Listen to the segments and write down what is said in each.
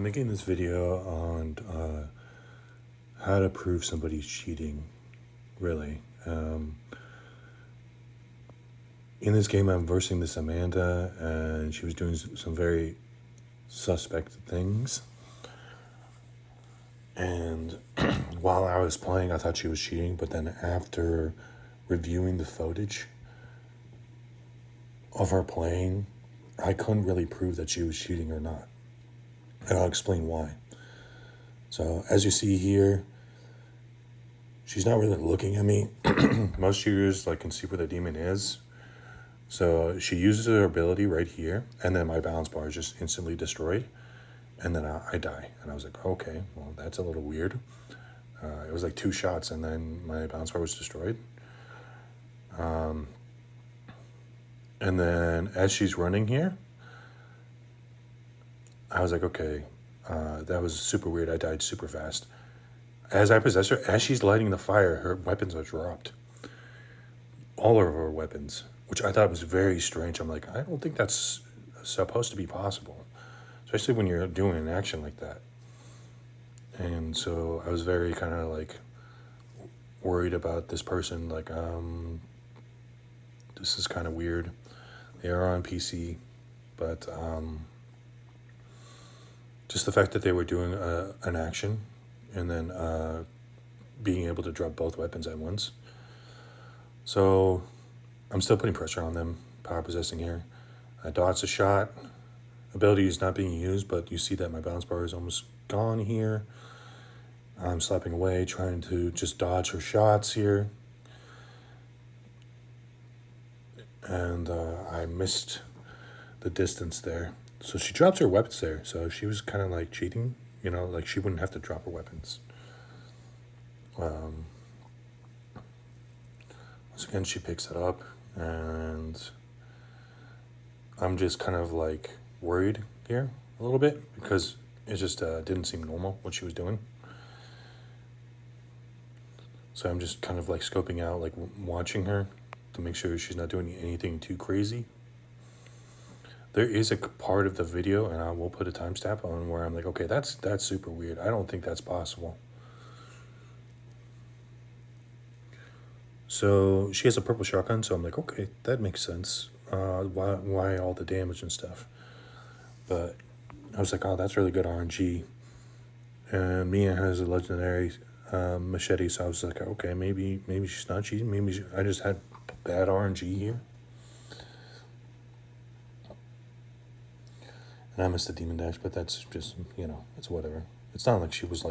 I'm making this video on how to prove somebody's cheating, really. In this game, I'm versing this Amanda, and she was doing some very suspect things. And while I was playing, I thought she was cheating, but then after reviewing the footage of her playing, I couldn't really prove that she was cheating or not. And I'll explain why. So, as you see here, she's not really looking at me. Most cheaters can see where the demon is. So she uses her ability right here, and then my balance bar is just instantly destroyed, and then I die. And I was like, okay, well, that's a little weird. It was like 2 shots, and then my balance bar was destroyed. And then as she's running here, I was like, okay, that was super weird. I died super fast. As I possess her, as she's lighting the fire, her weapons are dropped. All of her weapons, which I thought was very strange. I'm like, I don't think that's supposed to be possible, especially when you're doing an action like that. And so I was very kind of worried about this person. This is kind of weird. They are on PC, but just the fact that they were doing an action and then being able to drop both weapons at once. So I'm still putting pressure on them, power possessing here. I dodged a shot. Ability is not being used, but you see that my balance bar is almost gone here. I'm slapping away, trying to just dodge her shots here. And I missed the distance there. So she drops her weapons there. So she was kind of cheating, she wouldn't have to drop her weapons. Once again, she picks it up, and I'm just kind of worried here a little bit because it just didn't seem normal what she was doing. So I'm just kind of scoping out, watching her to make sure she's not doing anything too crazy. There is a part of the video, and I will put a timestamp on, where I'm like, okay, that's super weird. I don't think that's possible. So she has a purple shotgun, so I'm like, okay, that makes sense. Why all the damage and stuff? But I was like, oh, that's really good RNG. And Mia has a legendary machete, so I was like, okay, maybe she's not cheating. I just had bad RNG here. And I missed the demon dash, but that's just, it's whatever. It's not like she was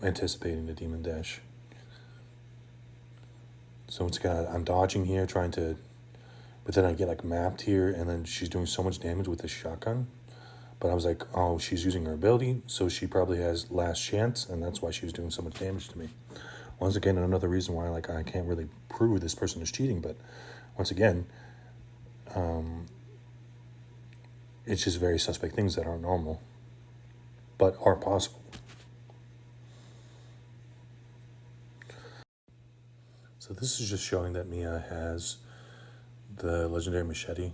anticipating the demon dash. So I'm dodging here, trying to, but then I get mapped here, and then she's doing so much damage with this shotgun. But I was like, oh, she's using her ability, so she probably has last chance, and that's why she was doing so much damage to me. Once again, another reason why I can't really prove this person is cheating, but once again, it's just very suspect things that aren't normal, but are possible. So this is just showing that Mia has the legendary machete.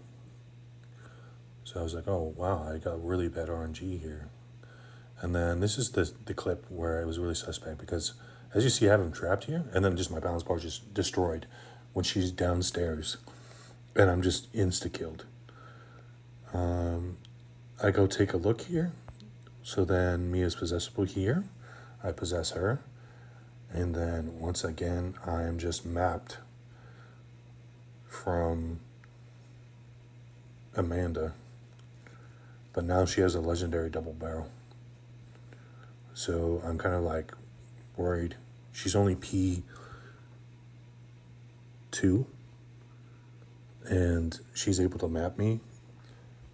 So I was like, oh, wow, I got really bad RNG here. And then this is the clip where it was really suspect because, as you see, I have him trapped here, and then just my balance bar just destroyed when she's downstairs, and I'm just insta-killed. I go take a look here. So then Mia's possessible here. I possess her. And then once again, I am just mapped from Amanda. But now she has a legendary double barrel. So I'm kind of worried. She's only P2. And she's able to map me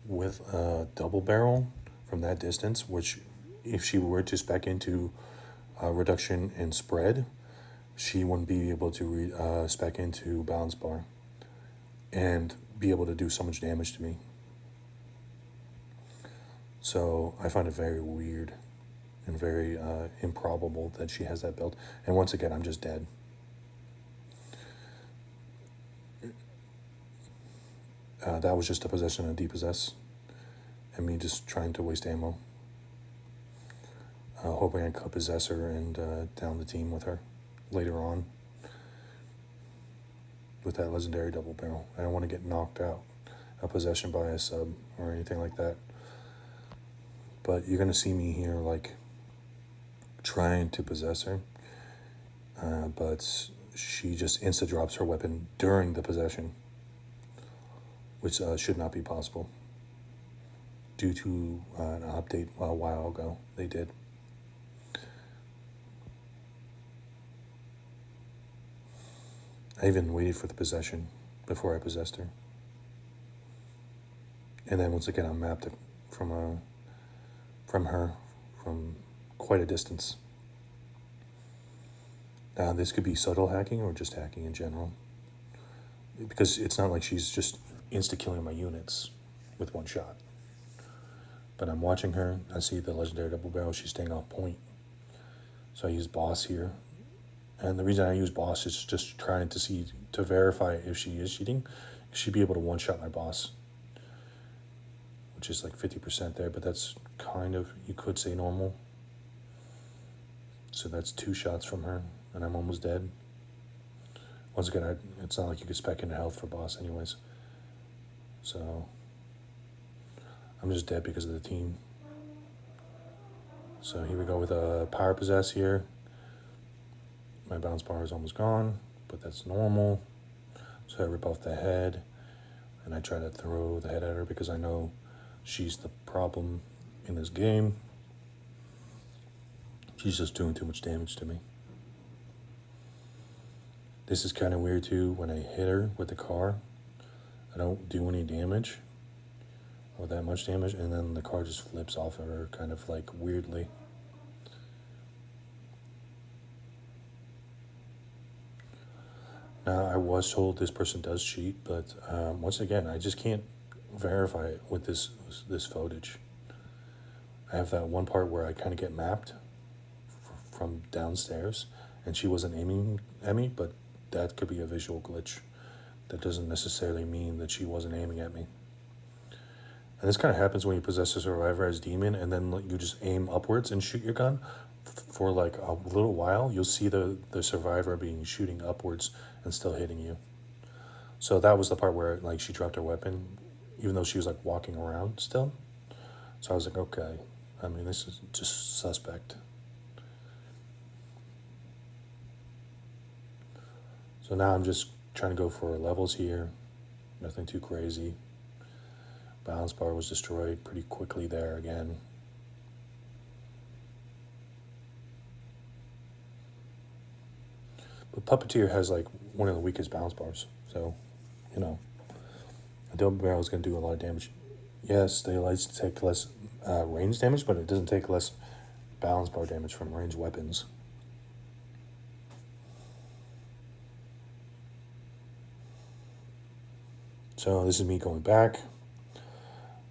with a double barrel from that distance, which if she were to spec into reduction in spread, she wouldn't be able to spec into balance bar and be able to do so much damage to me. So I find it very weird and very improbable that she has that build. And once again, I'm just dead. That was just a possession and a depossess, and me just trying to waste ammo. hoping I could possess her and down the team with her later on with that legendary double barrel. I don't want to get knocked out a possession by a sub or anything like that. But you're going to see me here, like, trying to possess her. But she just insta-drops her weapon during the possession, which should not be possible. Due to an update a while ago, they did. I even waited for the possession before I possessed her. And then once again, I mapped it from her from quite a distance. Now, this could be subtle hacking or just hacking in general, because it's not like she's just insta-killing my units with one shot. But I'm watching her. I see the legendary double barrel. She's staying off point. So I use boss here. And the reason I use boss is just trying to verify if she is cheating. She'd be able to one-shot my boss, which is like 50% there, but that's kind of, you could say, normal. So that's 2 shots from her, and I'm almost dead. Once again, it's not like you could spec into health for boss anyways. So I'm just dead because of the team. So here we go with a power possess here. My bounce bar is almost gone, but that's normal. So I rip off the head, and I try to throw the head at her because I know she's the problem in this game. She's just doing too much damage to me. This is kind of weird too. When I hit her with the car, I don't do any damage, or that much damage, and then the car just flips off of her kind of like weirdly. Now, I was told this person does cheat, but once again, I just can't verify it with this footage. I have that one part where I kind of get mapped from downstairs, and she wasn't aiming at me, but that could be a visual glitch. That doesn't necessarily mean that she wasn't aiming at me. And this kind of happens when you possess a survivor as demon, and then you just aim upwards and shoot your gun. For like a little while, you'll see the survivor being shooting upwards and still hitting you. So that was the part where like she dropped her weapon, even though she was like walking around still. So I was like, okay, I mean, this is just suspect. So now I'm just trying to go for levels here. Nothing too crazy. Balance bar was destroyed pretty quickly there again. But Puppeteer has like one of the weakest balance bars. So, you know, a double barrel is going to do a lot of damage. Yes, they like to take less range damage, but it doesn't take less balance bar damage from ranged weapons. So this is me going back.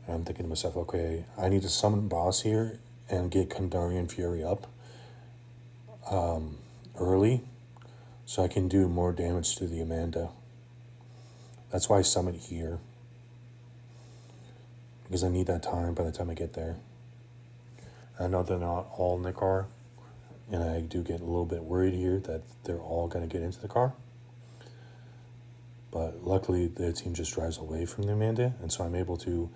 And I'm thinking to myself, okay, I need to summon boss here and get Kandarian Fury up early so I can do more damage to the Amanda. That's why I summon here, because I need that time by the time I get there. I know they're not all in the car, and I do get a little bit worried here that they're all going to get into the car. But luckily, the team just drives away from the Amanda, and so I'm able to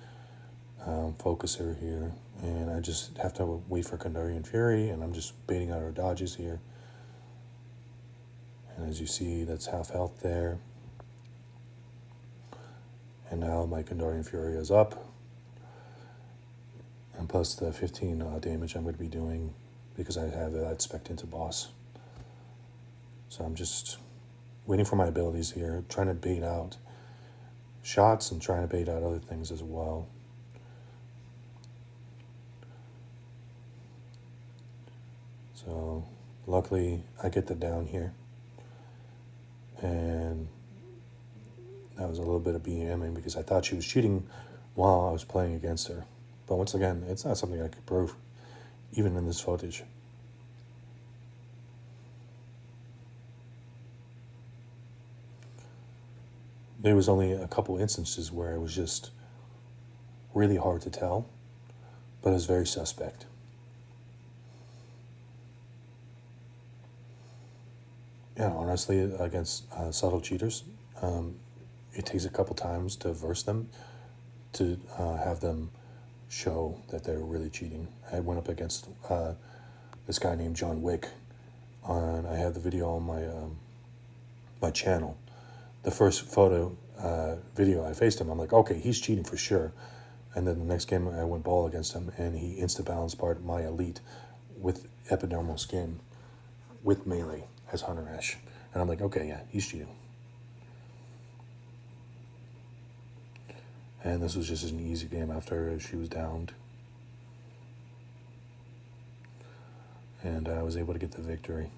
focus her here. And I just have to wait for Kandarian Fury, and I'm just baiting out her dodges here. And as you see, that's half health there. And now my Kandarian Fury is up. And plus the 15 damage I'm going to be doing because I have that spec'd into boss. So I'm just waiting for my abilities here, trying to bait out shots and trying to bait out other things as well. So luckily I get the down here. And that was a little bit of BMing because I thought she was cheating while I was playing against her. But once again, it's not something I could prove, even in this footage. There was only a couple instances where it was just really hard to tell, but it was very suspect. yeah, honestly, against subtle cheaters, it takes a couple times to verse them, to have them show that they're really cheating. I went up against this guy named John Wick, and I had the video on my channel. The first video I faced him, I'm like, okay, he's cheating for sure. And then the next game I went ball against him, and he insta-balanced part my elite with epidermal skin with melee as Hunter Ash. And I'm like, okay, yeah, he's cheating. And this was just an easy game after she was downed. And I was able to get the victory.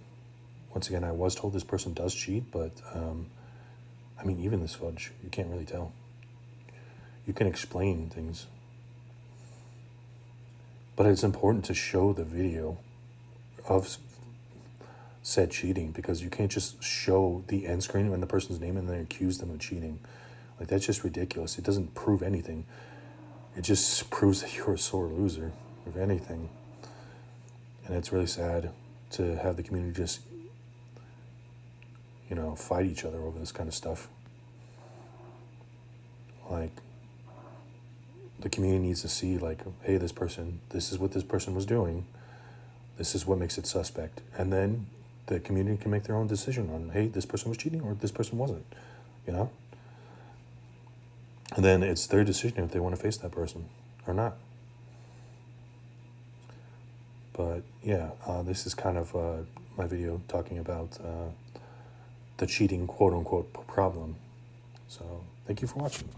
Once again, I was told this person does cheat, but I mean, even this fudge, you can't really tell. You can explain things. But it's important to show the video of said cheating, because you can't just show the end screen and the person's name and then accuse them of cheating. Like, that's just ridiculous. It doesn't prove anything. It just proves that you're a sore loser, if anything. And it's really sad to have the community just, you know, fight each other over this kind of stuff. Like, the community needs to see, like, hey, this is what this person was doing. This is what makes it suspect. And then the community can make their own decision on, hey, this person was cheating or this person wasn't, you know? And then it's their decision if they want to face that person or not. But yeah, this is kind of my video talking about the cheating quote-unquote problem. So thank you for watching.